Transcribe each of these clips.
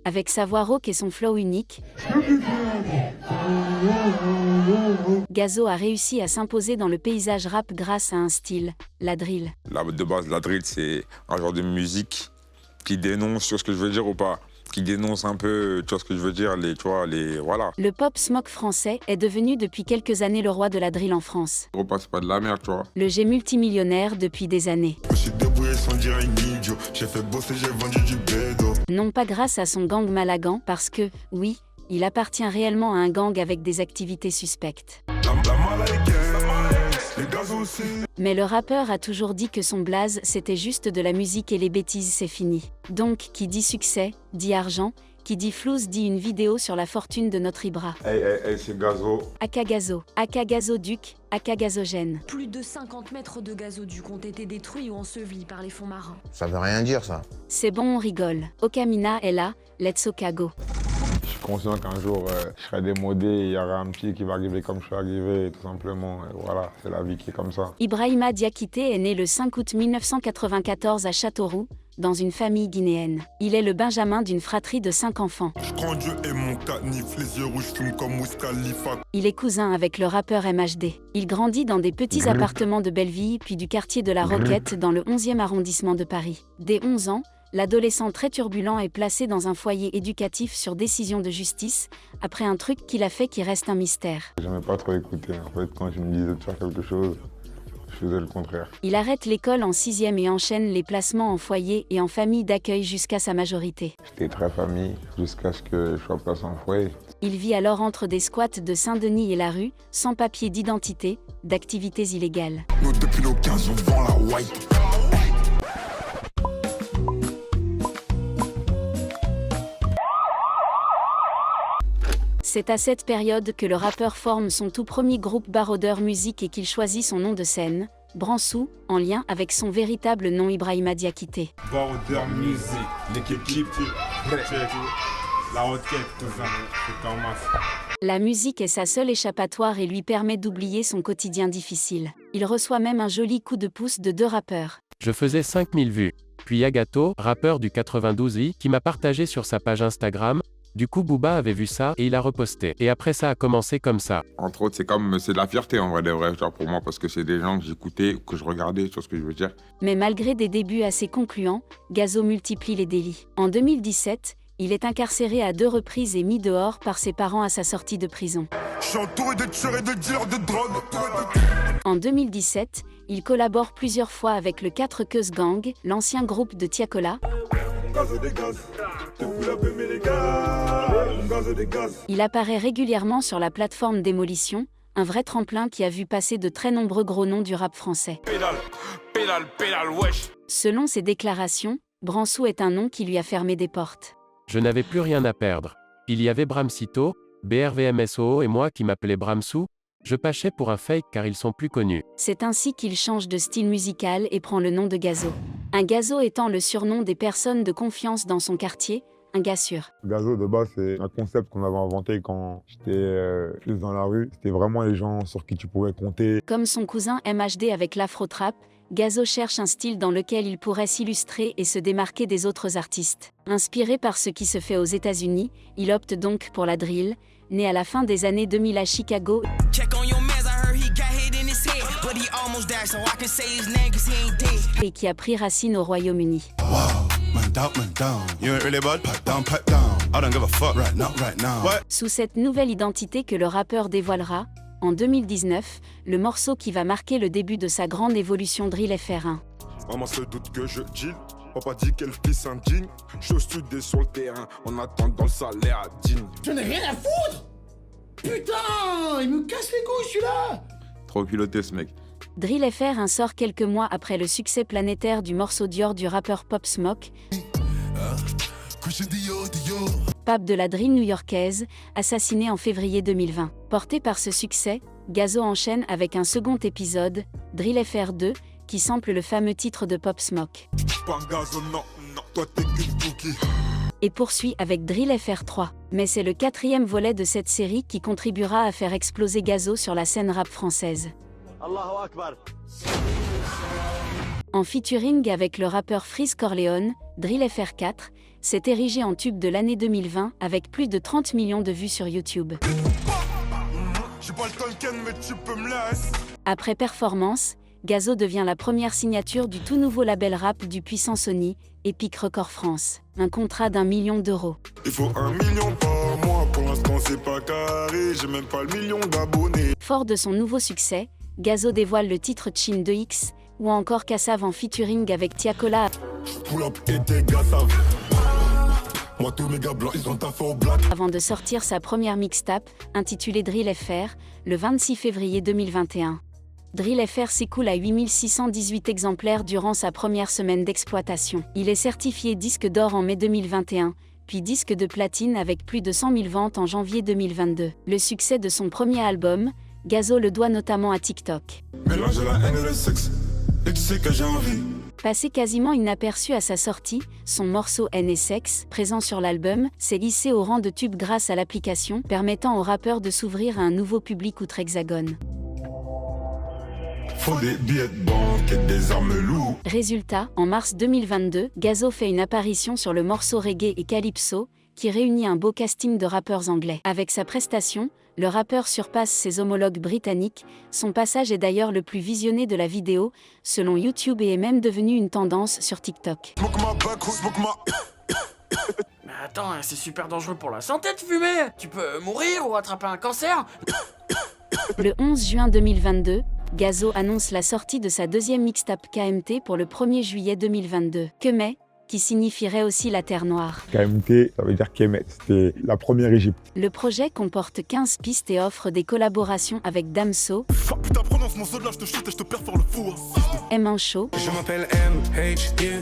Avec sa voix rauque et son flow unique, Gazo a réussi à s'imposer dans le paysage rap grâce à un style, la drill. De base, la drill, c'est un genre de musique qui dénonce, tu vois ce que je veux dire ou pas? Qui dénonce un peu, tu vois ce que je veux dire, voilà. Le Pop Smoke français est devenu depuis quelques années le roi de la drill en France. Gros, c'est pas de la merde, tu vois. Le G multimillionnaire depuis des années. Je me suis débrouillé sans dire un idiot. J'ai fait bosser, j'ai vendu du bédo. Non pas grâce à son gang Malagan, parce que, oui, il appartient réellement à un gang avec des activités suspectes. Mais le rappeur a toujours dit que son blaze c'était juste de la musique et les bêtises c'est fini. Donc, qui dit succès, dit argent, qui dit flouze dit une vidéo sur la fortune de notre Ibra. Hey, c'est Gazo. Aka Gazoduc, Aka Gazogène. Plus de 50 mètres de gazoduc ont été détruits ou ensevelis par les fonds marins. Ça veut rien dire ça. C'est bon, on rigole. Okamina est là, let's Okago. Je suis conscient qu'un jour, je serai démodé et il y aura un petit qui va arriver comme je suis arrivé, tout simplement. Et voilà, c'est la vie qui est comme ça. Ibrahima Diakité est né le 5 août 1994 à Châteauroux, dans une famille guinéenne. Il est le benjamin d'une fratrie de 5 enfants. Je prends Dieu et mon canif, les yeux rouges fument comme Wiz Khalifa. Il est cousin avec le rappeur MHD. Il grandit dans des petits appartements de Belleville puis du quartier de la Roquette dans le 11e arrondissement de Paris. Dès 11 ans, l'adolescent très turbulent est placé dans un foyer éducatif sur décision de justice, après un truc qu'il a fait qui reste un mystère. J'aimais pas trop écouter. En fait, quand je me disais de faire quelque chose, je faisais le contraire. Il arrête l'école en 6e et enchaîne les placements en foyer et en famille d'accueil jusqu'à sa majorité. J'étais très famille jusqu'à ce que je sois placé en foyer. Il vit alors entre des squats de Saint-Denis et la rue, sans papier d'identité, d'activités illégales. Nous, depuis nos 15, on vend la white. C'est à cette période que le rappeur forme son tout premier groupe Baroudeur Musique et qu'il choisit son nom de scène, Bransou, en lien avec son véritable nom Ibrahima Diakité. Baroudeur Musique, l'équipe type, la requête, tout ça, c'est en masse. La musique est sa seule échappatoire et lui permet d'oublier son quotidien difficile. Il reçoit même un joli coup de pouce de 2 rappeurs. Je faisais 5000 vues. Puis Yagato, rappeur du 92i, qui m'a partagé sur sa page Instagram. Du coup, Booba avait vu ça et il a reposté. Et après, ça a commencé comme ça. Entre autres, c'est de la fierté en vrai de vrai, genre pour moi, parce que c'est des gens que j'écoutais, que je regardais, tu vois ce que je veux dire. Mais malgré des débuts assez concluants, Gazo multiplie les délits. En 2017, il est incarcéré à 2 reprises et mis dehors par ses parents à sa sortie de prison. Je suis entouré de tueurs et de dealers de drogue. En 2017, il collabore plusieurs fois avec le 4 Queues Gang, l'ancien groupe de Tiakola. Il apparaît régulièrement sur la plateforme Démolition, un vrai tremplin qui a vu passer de très nombreux gros noms du rap français. Pédale, wesh. Selon ses déclarations, Bransou est un nom qui lui a fermé des portes. Je n'avais plus rien à perdre. Il y avait Bramsito, BRVMSOO et moi qui m'appelais Bramsou. Je pâchais pour un fake car ils sont plus connus. C'est ainsi qu'il change de style musical et prend le nom de Gazo. Un Gazo étant le surnom des personnes de confiance dans son quartier, un gars sûr. Gazo, de base, c'est un concept qu'on avait inventé quand j'étais plus dans la rue. C'était vraiment les gens sur qui tu pouvais compter. Comme son cousin MHD avec l'afro-trap, Gazo cherche un style dans lequel il pourrait s'illustrer et se démarquer des autres artistes. Inspiré par ce qui se fait aux États-Unis, il opte donc pour la drill, né à la fin des années 2000 à Chicago et qui a pris racine au Royaume-Uni. Sous cette nouvelle identité que le rappeur dévoilera, en 2019, le morceau qui va marquer le début de sa grande évolution Drill FR1. Maman se doute que je deal. Papa dit qu'elle glisse un jean. Je suis au studio sur le terrain, en attendant le salaire à jean. Je n'ai rien à foutre. Putain, il me casse les couilles celui-là. Trop piloté ce mec. Drill FR1 sort quelques mois après le succès planétaire du morceau Dior du rappeur Pop Smoke. Pape de la drill new-yorkaise, assassiné en février 2020. Porté par ce succès, Gazo enchaîne avec un second épisode, Drill FR2, qui sample le fameux titre de Pop Smoke. Et poursuit avec Drill FR3. Mais c'est le 4e volet de cette série qui contribuera à faire exploser Gazo sur la scène rap française. Allahu Akbar. En featuring avec le rappeur Freeze Corleone, Drill FR4, s'est érigé en tube de l'année 2020 avec plus de 30 millions de vues sur YouTube. J'suis pas le Tolkien, mais tu peux me laisser. Après Performance, Gazo devient la première signature du tout nouveau label rap du puissant Sony, Epic Records France. Un contrat d'1 million d'euros. Il faut 1 million par mois, pour l'instant c'est pas carré, j'ai même pas le million d'abonnés. Fort de son nouveau succès, Gazo dévoile le titre Chin 2X, ou encore Kassav en featuring avec Tiakola. Pull up et tes gars savent. Moi tous mes gars blancs, ils ont taffé au black. Avant de sortir sa première mixtape, intitulée Drill FR, le 26 février 2021. Drill FR s'écoule à 8618 exemplaires durant sa première semaine d'exploitation. Il est certifié disque d'or en mai 2021, puis disque de platine avec plus de 100 000 ventes en janvier 2022. Le succès de son premier album, Gazo le doit notamment à TikTok. Mélange la haine et le sexe, et tu sais que j'ai envie. Passé quasiment inaperçu à sa sortie, son morceau N et Sex, présent sur l'album, s'est hissé au rang de tube grâce à l'application, permettant au rappeur de s'ouvrir à un nouveau public outre-Hexagone. Faut des billets de banque et des armes lourdes. Résultat, en mars 2022, Gazo fait une apparition sur le morceau Reggae et Calypso, qui réunit un beau casting de rappeurs anglais. Avec sa prestation, le rappeur surpasse ses homologues britanniques, son passage est d'ailleurs le plus visionné de la vidéo, selon YouTube et est même devenu une tendance sur TikTok. Smoke my back, smoke my... Mais attends, c'est super dangereux pour la santé de fumer. Tu peux mourir ou attraper un cancer. Le 11 juin 2022, Gazo annonce la sortie de sa deuxième mixtape KMT pour le 1er juillet 2022. Kemet, qui signifierait aussi la terre noire. KMT, ça veut dire Kemet, c'était la première Égypte. Le projet comporte 15 pistes et offre des collaborations avec Damso, Putain, prononce mon soldat, je te chute et je te perfore le fou. M1 Show, Je m'appelle M-H-U-N-C-H-O.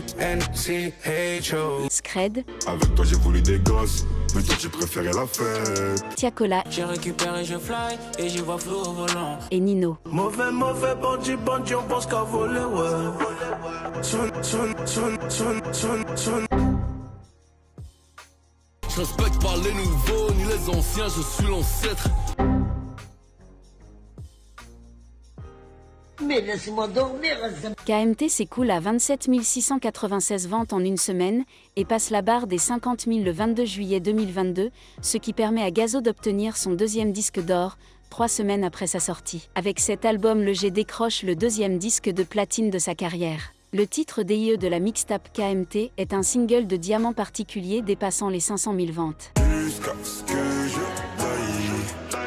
Scred, Avec toi j'ai voulu des gosses, mais toi j'ai préféré la fête. Tiakola J'ai récupéré, je fly et j'y vois flou au volant. et Nino. Mauvais bandit, on pense qu'à voler, ouais. Je respecte pas les nouveaux ni les anciens, je suis l'ancêtre. Mais laissez-moi dormir. KMT s'écoule à 27 696 ventes en une semaine et passe la barre des 50 000 le 22 juillet 2022, ce qui permet à Gazo d'obtenir son deuxième disque d'or, 3 semaines après sa sortie. Avec cet album, le G décroche le deuxième disque de platine de sa carrière. Le titre DIE de la mixtape KMT est un single de diamant particulier dépassant les 500 000 ventes. Jusqu'à ce que je taille.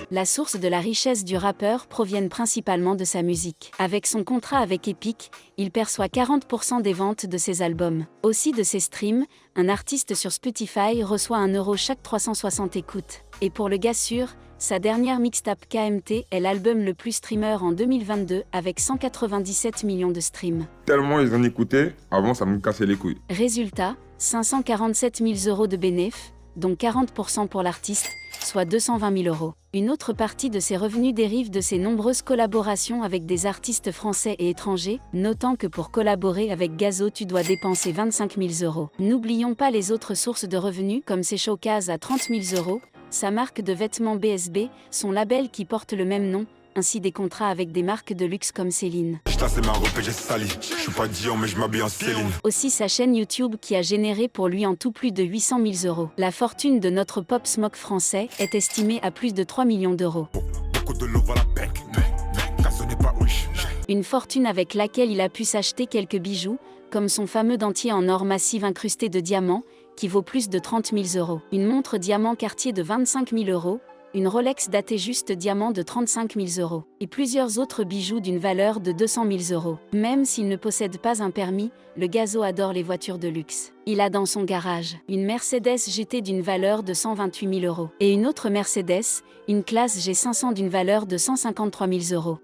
La source de la richesse du rappeur proviennent principalement de sa musique. Avec son contrat avec Epic, il perçoit 40% des ventes de ses albums. Aussi de ses streams, un artiste sur Spotify reçoit 1 € chaque 360 écoutes. Et pour le gars sûr, sa dernière mixtape KMT est l'album le plus streamer en 2022 avec 197 millions de streams. Tellement ils en écoutaient, avant ça me cassait les couilles. Résultat, 547 000 € de bénéfices, dont 40% pour l'artiste, soit 220 000 €. Une autre partie de ses revenus dérive de ses nombreuses collaborations avec des artistes français et étrangers, notant que pour collaborer avec Gazo tu dois dépenser 25 000 €. N'oublions pas les autres sources de revenus comme ses showcases à 30 000 €, sa marque de vêtements BSB, son label qui porte le même nom, ainsi des contrats avec des marques de luxe comme Céline. J'ai tassé ma robe et j'ai sali. Je suis pas Dion mais je m'habille en Céline. Aussi sa chaîne YouTube qui a généré pour lui en tout plus de 800 000 €. La fortune de notre Pop Smoke français est estimée à plus de 3 millions d'euros. Beaucoup de l'eau va la bec, mais Gazo n'est pas riche. Une fortune avec laquelle il a pu s'acheter quelques bijoux, comme son fameux dentier en or massif incrusté de diamants, qui vaut plus de 30 000 €. Une montre diamant Cartier de 25 000 €. Une Rolex datée juste diamant de 35 000 €, et plusieurs autres bijoux d'une valeur de 200 000 €. Même s'il ne possède pas un permis, le Gazo adore les voitures de luxe. Il a dans son garage une Mercedes GT d'une valeur de 128 000 € et une autre Mercedes, une classe G500 d'une valeur de 153 000 €.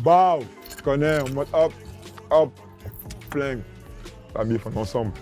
Bah, tu connais, en mode hop, hop, flingue. Famille, on est ensemble.